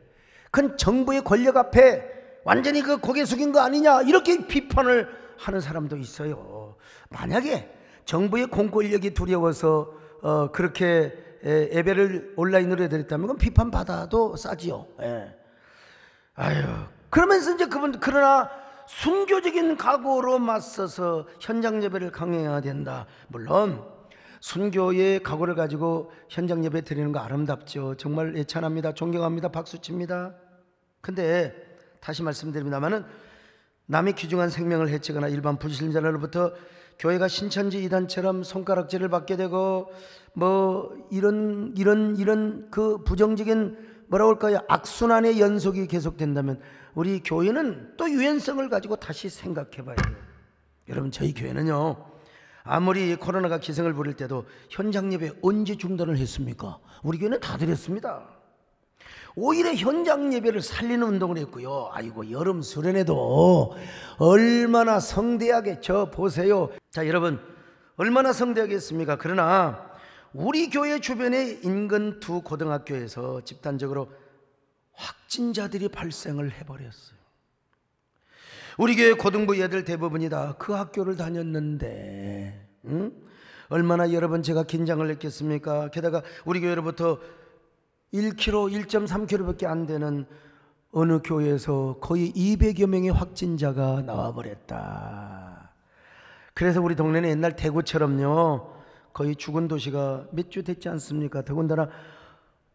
그건 정부의 권력 앞에 완전히 그 고개 숙인 거 아니냐 이렇게 비판을 하는 사람도 있어요. 만약에 정부의 공권력이 두려워서 그렇게 예배를 온라인으로 해드렸다면 그건 비판받아도 싸지요. 아유, 그러면서 이제 그러나 순교적인 각오로 맞서서 현장 예배를 강행해야 된다. 물론 순교의 각오를 가지고 현장 예배 드리는 거 아름답죠. 정말 애찬합니다. 존경합니다. 박수칩니다. 근데 다시 말씀드립니다만은 남의 귀중한 생명을 해치거나 일반 불신자로부터 교회가 신천지 이단처럼 손가락질을 받게 되고 이런 그 부정적인 뭐라고 할까요? 악순환의 연속이 계속된다면 우리 교회는 또 유연성을 가지고 다시 생각해 봐야 돼요. 여러분, 저희 교회는요, 아무리 코로나가 기승을 부릴 때도 현장 예배 언제 중단을 했습니까? 우리 교회는 다 드렸습니다. 오히려 현장 예배를 살리는 운동을 했고요. 아이고, 여름 수련회도 얼마나 성대하게, 저 보세요. 자, 여러분, 얼마나 성대하게 했습니까? 그러나 우리 교회 주변의 인근 두 고등학교에서 집단적으로 확진자들이 발생을 해버렸어요. 우리 교회 고등부 애들 대부분이 다 그 학교를 다녔는데 얼마나 여러분 제가 긴장을 했겠습니까? 게다가 우리 교회로부터 1km, 1.3km밖에 안 되는 어느 교회에서 거의 200여 명의 확진자가 나와버렸다. 그래서 우리 동네는 옛날 대구처럼요, 거의 죽은 도시가 몇 주 됐지 않습니까? 더군다나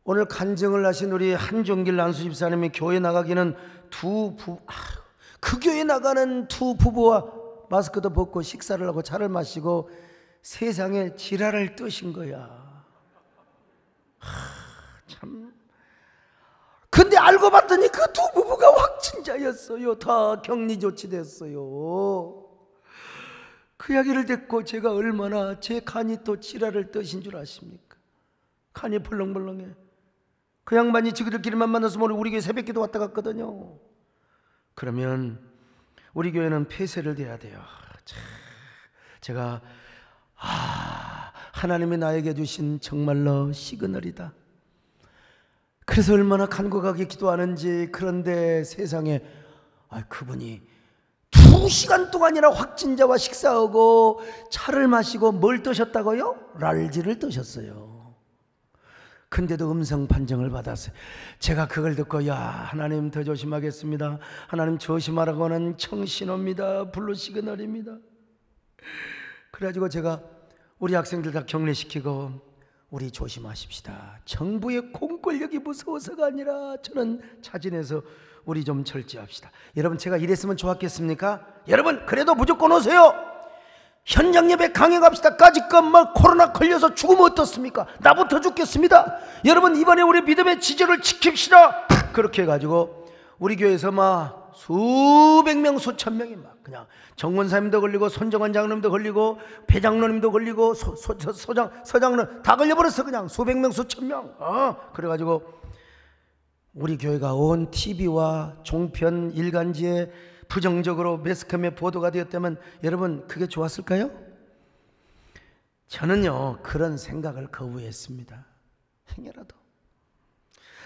오늘 간증을 하신 우리 한종길 난수 집사님이 교회 나가기는 그 교회 나가는 두 부부와 마스크도 벗고 식사를 하고 차를 마시고 세상에 지랄을 뜨신 거야. 참. 근데 알고 봤더니 그 두 부부가 확진자였어요. 다 격리 조치됐어요. 그 이야기를 듣고 제가 얼마나 제 간이 또 지랄을 뜨신 줄 아십니까? 간이 벌렁벌렁해. 그 양반이 지그들끼리만 만났으면 우리 교회 새벽기도 왔다 갔거든요. 그러면 우리 교회는 폐쇄를 돼야 돼요. 제가 하나님이 나에게 주신 정말로 시그널이다. 그래서 얼마나 간곡하게 기도하는지. 그런데 세상에 그분이 2시간 동안이나 확진자와 식사하고 차를 마시고 뭘 뜨셨다고요? 랄지를 뜨셨어요. 근데도 음성 판정을 받았어요. 제가 그걸 듣고 하나님 더 조심하겠습니다. 하나님 조심하라고는 청신호입니다. 블루 시그널입니다. 그래가지고 제가 우리 학생들 다 격리시키고 우리 조심하십시다. 정부의 공권력이 무서워서가 아니라 저는 자진해서 우리 좀 절제합시다. 여러분, 제가 이랬으면 좋았겠습니까? 여러분, 그래도 무조건 오세요. 현장 예배 강행합시다. 까짓것 코로나 걸려서 죽으면 어떻습니까? 나부터 죽겠습니다. 여러분, 이번에 우리 믿음의 지조를 지킵시다. 그렇게 해가지고 우리 교회에서 수백 명, 수천 명이 그냥 정권사님도 걸리고 손정원 장로님도 걸리고 배장로님도 걸리고 서장로 다 걸려버렸어. 그냥 수백 명, 수천 명. 그래가지고 우리 교회가 온 TV와 종편 일간지에 부정적으로 매스컴에 보도가 되었다면 여러분, 그게 좋았을까요? 저는요, 그런 생각을 거부했습니다. 행여라도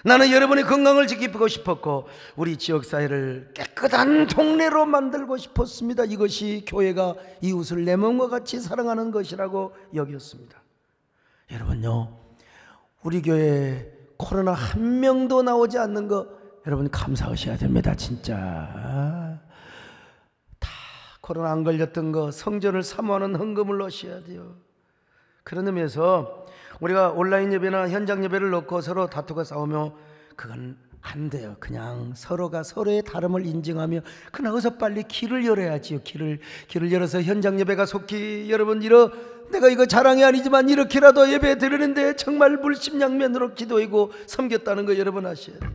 나는 여러분의 건강을 지키고 싶었고 우리 지역사회를 깨끗한 동네로 만들고 싶었습니다. 이것이 교회가 이웃을 내 몸과 같이 사랑하는 것이라고 여겼습니다. 여러분요, 우리 교회에 코로나 한 명도 나오지 않는 거 여러분 감사하셔야 됩니다. 진짜 다 코로나 안 걸렸던 거 성전을 사모하는 헌금을 넣으셔야 돼요. 그런 의미에서 우리가 온라인 예배나 현장 예배를 놓고 서로 다투고 싸우며 그건 안 돼요. 그냥 서로가 서로의 다름을 인정하며 그냥 어서 빨리 길을 열어야지요. 길을 열어서 현장 예배가 속히 여러분 내가 이거 자랑이 아니지만 이렇게라도 예배 드리는데 정말 물심양면으로 기도하고 섬겼다는 거 여러분 아셔야 돼요.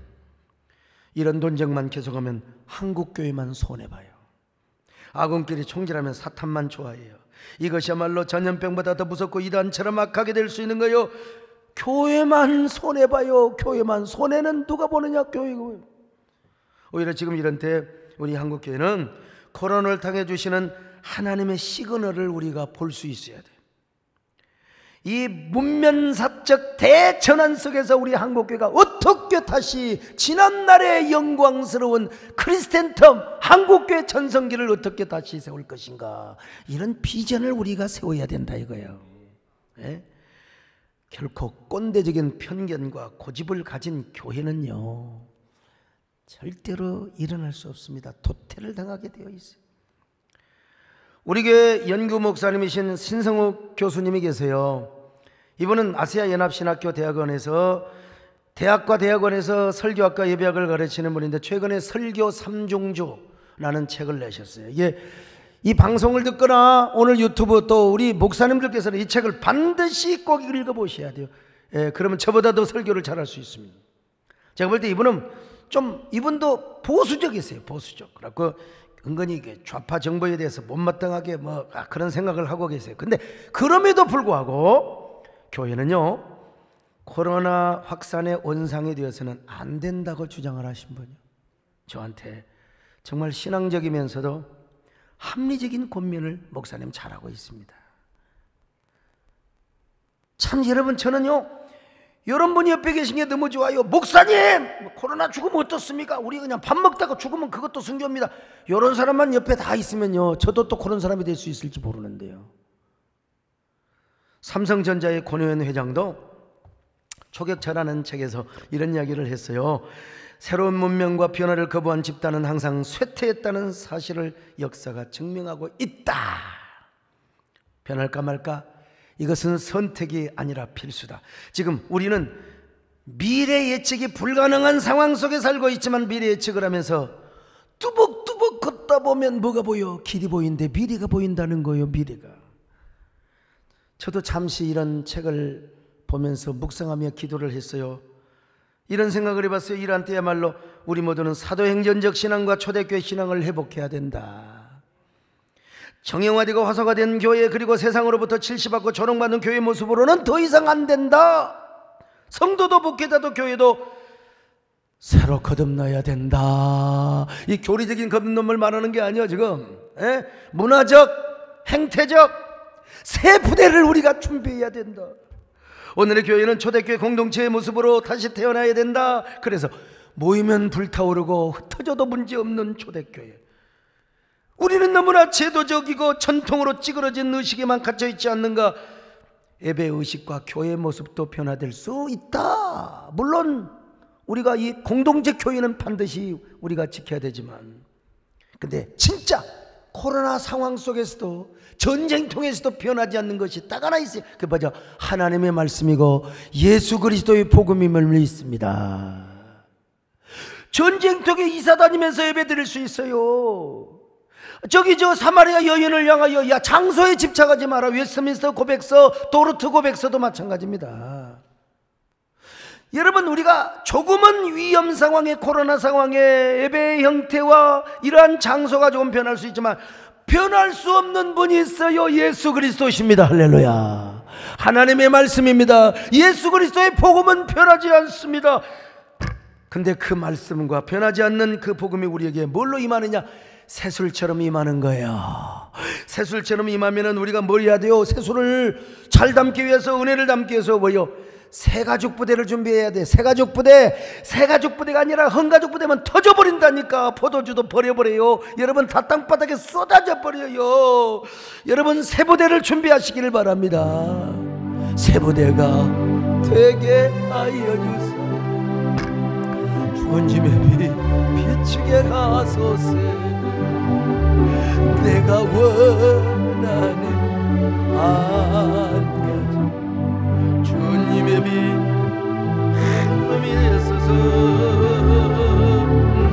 이런 논쟁만 계속하면 한국교회만 손해봐요. 아군끼리 총질하면 사탄만 좋아해요. 이것이야말로 전염병보다 더 무섭고 이단처럼 악하게 될 수 있는 거예요. 교회만 손해봐요. 교회만. 손해는 누가 보느냐? 교회고. 오히려 지금 이런 때 우리 한국교회는 코로나를 당해 주시는 하나님의 시그널을 우리가 볼 수 있어야 돼요. 이 문면사적 대전환 속에서 우리 한국교회가 어떻게 다시 지난날의 영광스러운 크리스텐텀 한국교회 전성기를 어떻게 다시 세울 것인가, 이런 비전을 우리가 세워야 된다 이거예요. 네? 결코 꼰대적인 편견과 고집을 가진 교회는요 절대로 일어날 수 없습니다. 도태를 당하게 되어 있어요. 우리 교회 연구 목사님이신 신성욱 교수님이 계세요. 이분은 아시아 연합신학교 대학과 대학원에서 설교학과 예배학을 가르치는 분인데 최근에 설교 3종주라는 책을 내셨어요. 이 방송을 듣거나 오늘 유튜브 또 우리 목사님들께서는 이 책을 반드시 꼭 읽어보셔야 돼요. 그러면 저보다 더 설교를 잘할 수 있습니다. 제가 볼 때 이분도 보수적이세요. 보수적. 그래갖고 은근히 좌파 정보에 대해서 못마땅하게 그런 생각을 하고 계세요. 근데 그럼에도 불구하고 교회는요, 코로나 확산의 원상이 되어서는 안 된다고 주장을 하신 분이요, 저한테 정말 신앙적이면서도 합리적인 권면을 목사님 잘하고 있습니다. 참 여러분, 저는요 여러분이 옆에 계신 게 너무 좋아요. 목사님, 코로나 죽으면 어떻습니까? 우리 그냥 밥 먹다가 죽으면 그것도 순교입니다. 이런 사람만 옆에 다 있으면요, 저도 또 그런 사람이 될 수 있을지 모르는데요. 삼성전자의 권효현 회장도 초격차라는 책에서 이런 이야기를 했어요. 새로운 문명과 변화를 거부한 집단은 항상 쇠퇴했다는 사실을 역사가 증명하고 있다. 변할까 말까? 이것은 선택이 아니라 필수다. 지금 우리는 미래 예측이 불가능한 상황 속에 살고 있지만 미래 예측을 하면서 뚜벅뚜벅 걷다 보면 뭐가 보여? 길이 보이는데 미래가 보인다는 거예요. 미래가. 저도 잠시 이런 책을 보면서 묵상하며 기도를 했어요. 이런 생각을 해봤어요. 이러한 때야말로 우리 모두는 사도행전적 신앙과 초대교회 신앙을 회복해야 된다. 정형화되고 화석화된 교회, 그리고 세상으로부터 칠시받고 조롱받는 교회 모습으로는 더 이상 안 된다. 성도도 목회자도 교회도 새로 거듭나야 된다. 이 교리적인 거듭남을 말하는 게 아니에요 지금. 문화적, 행태적 새 부대를 우리가 준비해야 된다. 오늘의 교회는 초대교회 공동체의 모습으로 다시 태어나야 된다. 그래서 모이면 불타오르고 흩어져도 문제없는 초대교회. 우리는 너무나 제도적이고 전통으로 찌그러진 의식에만 갇혀있지 않는가. 예배의식과 교회 모습도 변화될 수 있다. 물론 우리가 이 공동체 교회는 반드시 우리가 지켜야 되지만, 근데 진짜 코로나 상황 속에서도 전쟁통에서도 변하지 않는 것이 딱 하나 있어요. 그게 뭐죠? 하나님의 말씀이고 예수 그리스도의 복음임을 믿습니다. 전쟁통에 이사 다니면서 예배 드릴 수 있어요. 저기 사마리아 여인을 향하여 야 장소에 집착하지 마라. 웨스트민스터 고백서, 도르트 고백서도 마찬가지입니다. 여러분, 우리가 조금은 위험 상황에, 코로나 상황에 예배의 형태와 이러한 장소가 조금 변할 수 있지만 변할 수 없는 분이 있어요. 예수 그리스도십니다. 할렐루야. 하나님의 말씀입니다. 예수 그리스도의 복음은 변하지 않습니다. 근데 그 말씀과 변하지 않는 그 복음이 우리에게 뭘로 임하느냐? 새술처럼 임하는 거예요. 새술처럼 임하면 우리가 뭘 해야 돼요? 새술을 잘 담기 위해서, 은혜를 담기 위해서 뭐요? 새가죽 부대를 준비해야 돼. 새가죽 부대. 새가죽 부대가 아니라 헌가죽 부대면 터져버린다니까. 포도주도 버려버려요. 여러분, 다 땅바닥에 쏟아져 버려요. 여러분, 새 부대를 준비하시기를 바랍니다. 새 부대가 되게 하여 주소서. 주님의 빛 비추게 가소서. 내가 원하는 한 가지 주님의 빛 한금이 되소서.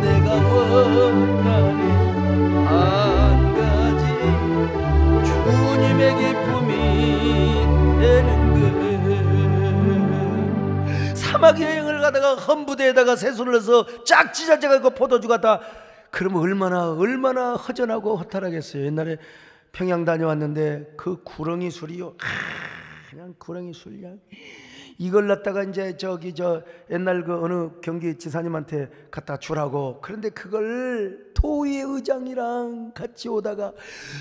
내가 원하는 한 가지 주님의 기쁨이 되는 것. 사막 여행을 가다가 헌부대에다가 새술을 넣어서 쫙 찢어져가지고 포도주가 다, 그러면 얼마나 허전하고 허탈하겠어요. 옛날에 평양 다녀왔는데 그 구렁이 술이요, 그냥 구렁이 술이야. 이걸 갖다가 이제 옛날 그 어느 경기 지사님한테 갖다 주라고. 그런데 그걸 도의 의장이랑 같이 오다가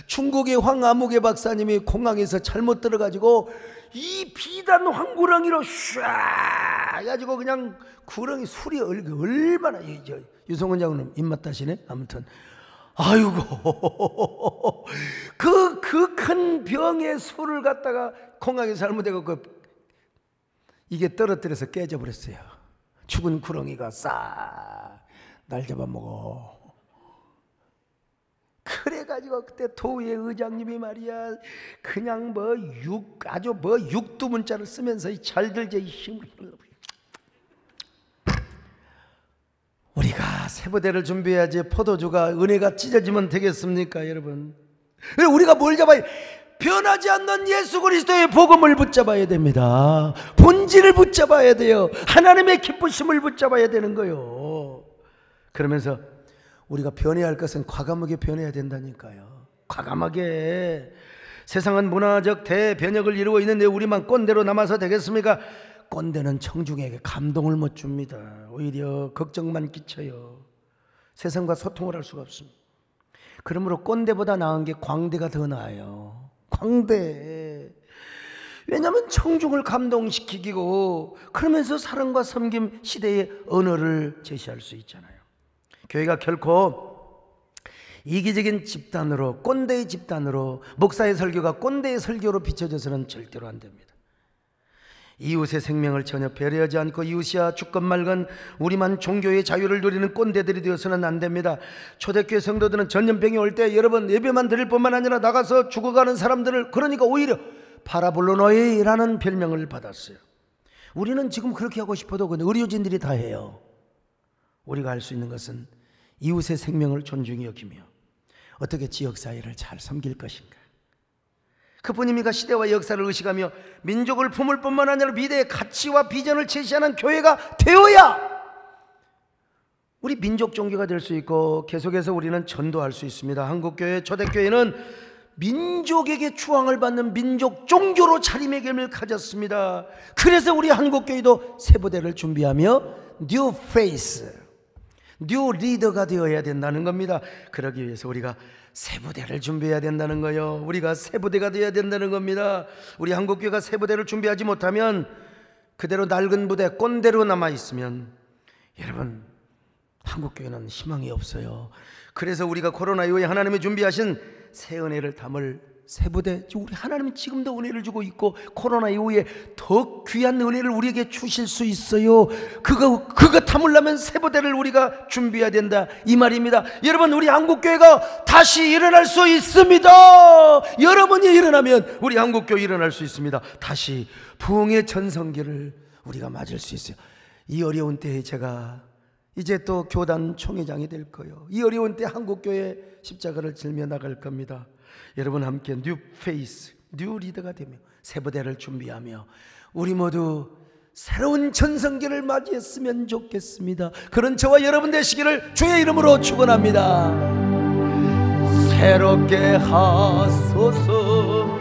중국의 황아무개 박사님이 공항에서 잘못 들어가지고 이 비단 황구렁이로 샤 해가지고 그냥 구렁이 술이 얼마나, 유성원 장로님 입맛 다시네. 아무튼 아이고 그 큰 병의 술을 갖다가 공항에 잘못해갖고 이게 떨어뜨려서 깨져버렸어요. 죽은 구렁이가 싹. 날 잡아먹어. 그래가지고 그때 도의 의장님이 말이야 그냥 아주 육두문자를 쓰면서 잘들제 힘을 우리가 세부대를 준비해야지 포도주가 은혜가 찢어지면 되겠습니까 여러분? 우리가 뭘 잡아야 변하지 않는 예수 그리스도의 복음을 붙잡아야 됩니다. 본질을 붙잡아야 돼요. 하나님의 기쁘심을 붙잡아야 되는 거예요. 그러면서 우리가 변해야 할 것은 과감하게 변해야 된다니까요. 과감하게. 세상은 문화적 대변혁을 이루고 있는데 우리만 꼰대로 남아서 되겠습니까? 꼰대는 청중에게 감동을 못 줍니다. 오히려 걱정만 끼쳐요. 세상과 소통을 할 수가 없습니다. 그러므로 꼰대보다 나은 게 광대가 더 나아요. 광대. 왜냐하면 청중을 감동시키고 그러면서 사랑과 섬김 시대의 언어를 제시할 수 있잖아요. 교회가 결코 이기적인 집단으로, 꼰대의 집단으로, 목사의 설교가 꼰대의 설교로 비춰져서는 절대로 안 됩니다. 이웃의 생명을 전혀 배려하지 않고 이웃이야 죽건 말건 우리만 종교의 자유를 누리는 꼰대들이 되어서는 안 됩니다. 초대교회 성도들은 전염병이 올 때 여러분 예배만 드릴 뿐만 아니라 나가서 죽어가는 사람들을, 그러니까 오히려 파라볼로노이라는 별명을 받았어요. 우리는 지금 그렇게 하고 싶어도 근데 의료진들이 다 해요. 우리가 할 수 있는 것은 이웃의 생명을 존중히 여기며 어떻게 지역사회를 잘 섬길 것인가. 그뿐입니까? 시대와 역사를 의식하며 민족을 품을 뿐만 아니라 미래의 가치와 비전을 제시하는 교회가 되어야 우리 민족 종교가 될 수 있고 계속해서 우리는 전도할 수 있습니다. 한국교회, 초대교회는 민족에게 추앙을 받는 민족 종교로 자리매김을 가졌습니다. 그래서 우리 한국교회도 세부대를 준비하며 뉴 페이스, 뉴 리더가 되어야 된다는 겁니다. 그러기 위해서 우리가 세부대를 준비해야 된다는 거예요. 우리가 세부대가 되어야 된다는 겁니다. 우리 한국교회가 세부대를 준비하지 못하면 그대로 낡은 부대, 꼰대로 남아있으면 여러분 한국교회는 희망이 없어요. 그래서 우리가 코로나 이후에 하나님이 준비하신 새 은혜를 담을 세부대, 우리 하나님은 지금도 은혜를 주고 있고 코로나 이후에 더 귀한 은혜를 우리에게 주실 수 있어요. 그거 담으려면 세부대를 우리가 준비해야 된다 이 말입니다. 여러분 우리 한국교회가 다시 일어날 수 있습니다. 여러분이 일어나면 우리 한국교회 일어날 수 있습니다. 다시 부흥의 전성기를 우리가 맞을 수 있어요. 이 어려운 때에 제가 이제 또 교단 총회장이 될 거예요. 이 어려운 때 한국교회 십자가를 질며 나갈 겁니다. 여러분 함께 뉴 페이스, 뉴 리더가 되며 세부대를 준비하며 우리 모두 새로운 전성기를 맞이했으면 좋겠습니다. 그런 저와 여러분 되시기를 주의 이름으로 축원합니다. 새롭게 하소서,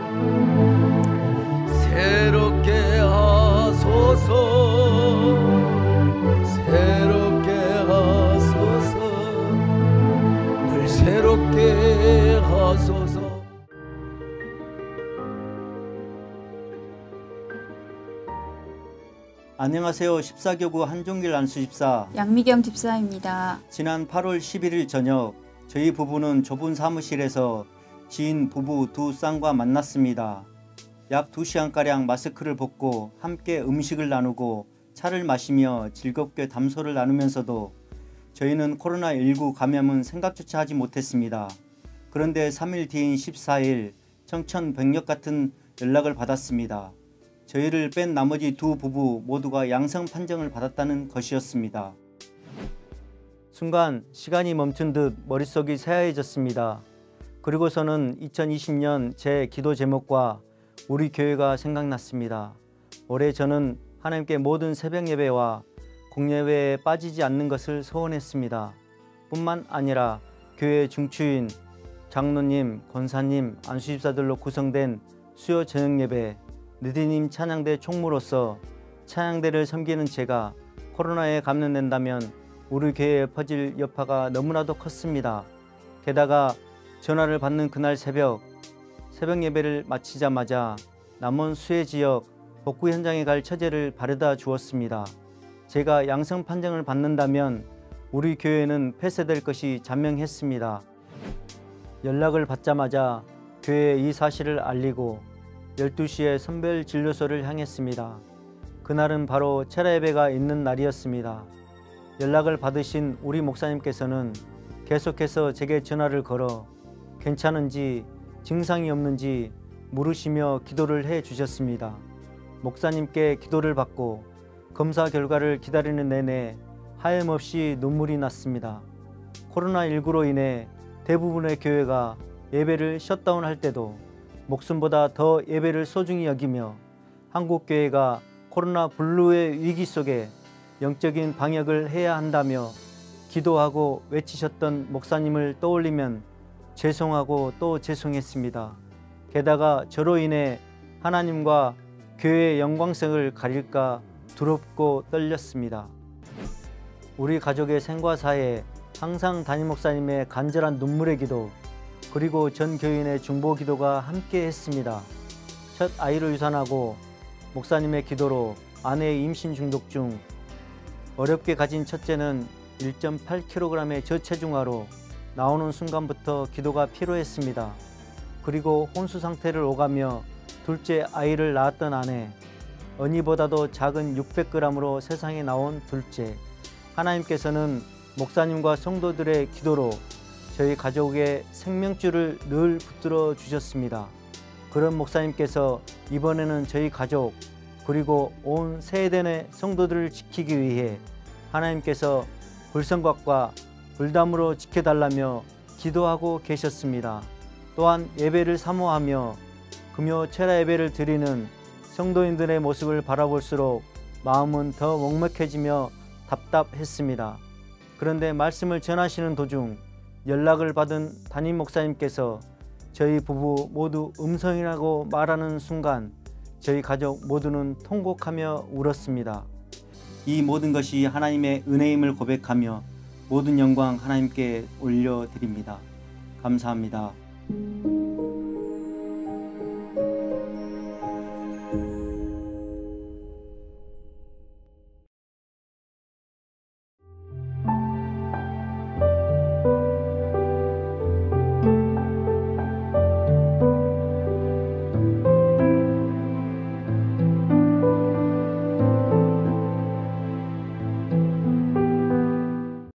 새롭게 하소서, 새롭게 하소서, 늘 새롭게 하소서. 안녕하세요. 14교구 한종길 안수집사 양미경 집사입니다. 지난 8월 11일 저녁 저희 부부는 좁은 사무실에서 지인 부부 두 쌍과 만났습니다. 약 2시간가량 마스크를 벗고 함께 음식을 나누고 차를 마시며 즐겁게 담소를 나누면서도 저희는 코로나19 감염은 생각조차 하지 못했습니다. 그런데 3일 뒤인 14일 청천벽력 같은 연락을 받았습니다. 저희를 뺀 나머지 두 부부 모두가 양성 판정을 받았다는 것이었습니다. 순간 시간이 멈춘 듯 머릿속이 새하얘졌습니다. 그리고서는 2020년 제 기도 제목과 우리 교회가 생각났습니다. 올해 저는 하나님께 모든 새벽 예배와 공예회에 빠지지 않는 것을 소원했습니다. 뿐만 아니라 교회 중추인 장로님, 권사님, 안수집사들로 구성된 수요 저녁 예배, 느디님 찬양대 총무로서 찬양대를 섬기는 제가 코로나에 감염된다면 우리 교회에 퍼질 여파가 너무나도 컸습니다. 게다가 전화를 받는 그날 새벽 예배를 마치자마자 남원 수해 지역 복구 현장에 갈 처제를 바래다 주었습니다. 제가 양성 판정을 받는다면 우리 교회는 폐쇄될 것이 자명했습니다. 연락을 받자마자 교회에 이 사실을 알리고 12시에 선별진료소를 향했습니다. 그날은 바로 철야 예배가 있는 날이었습니다. 연락을 받으신 우리 목사님께서는 계속해서 제게 전화를 걸어 괜찮은지 증상이 없는지 물으시며 기도를 해 주셨습니다. 목사님께 기도를 받고 검사 결과를 기다리는 내내 하염없이 눈물이 났습니다. 코로나19로 인해 대부분의 교회가 예배를 셧다운할 때도 목숨보다 더 예배를 소중히 여기며 한국교회가 코로나 블루의 위기 속에 영적인 방역을 해야 한다며 기도하고 외치셨던 목사님을 떠올리면 죄송하고 또 죄송했습니다. 게다가 저로 인해 하나님과 교회의 영광성을 가릴까 두렵고 떨렸습니다. 우리 가족의 생과사에 항상 담임 목사님의 간절한 눈물의 기도 그리고 전 교인의 중보 기도가 함께 했습니다. 첫 아이를 유산하고 목사님의 기도로 아내의 임신 중독 중 어렵게 가진 첫째는 1.8kg의 저체중아로 나오는 순간부터 기도가 필요했습니다. 그리고 혼수 상태를 오가며 둘째 아이를 낳았던 아내, 언니보다도 작은 600g으로 세상에 나온 둘째. 하나님께서는 목사님과 성도들의 기도로 저희 가족의 생명줄을 늘 붙들어 주셨습니다. 그런 목사님께서 이번에는 저희 가족 그리고 온 세대의 성도들을 지키기 위해 하나님께서 불성각과 불담으로 지켜달라며 기도하고 계셨습니다. 또한 예배를 사모하며 금요 철야 예배를 드리는 성도인들의 모습을 바라볼수록 마음은 더 먹먹해지며 답답했습니다. 그런데 말씀을 전하시는 도중 연락을 받은 담임 목사님께서 저희 부부 모두 음성이라고 말하는 순간 저희 가족 모두는 통곡하며 울었습니다. 이 모든 것이 하나님의 은혜임을 고백하며 모든 영광 하나님께 올려드립니다. 감사합니다.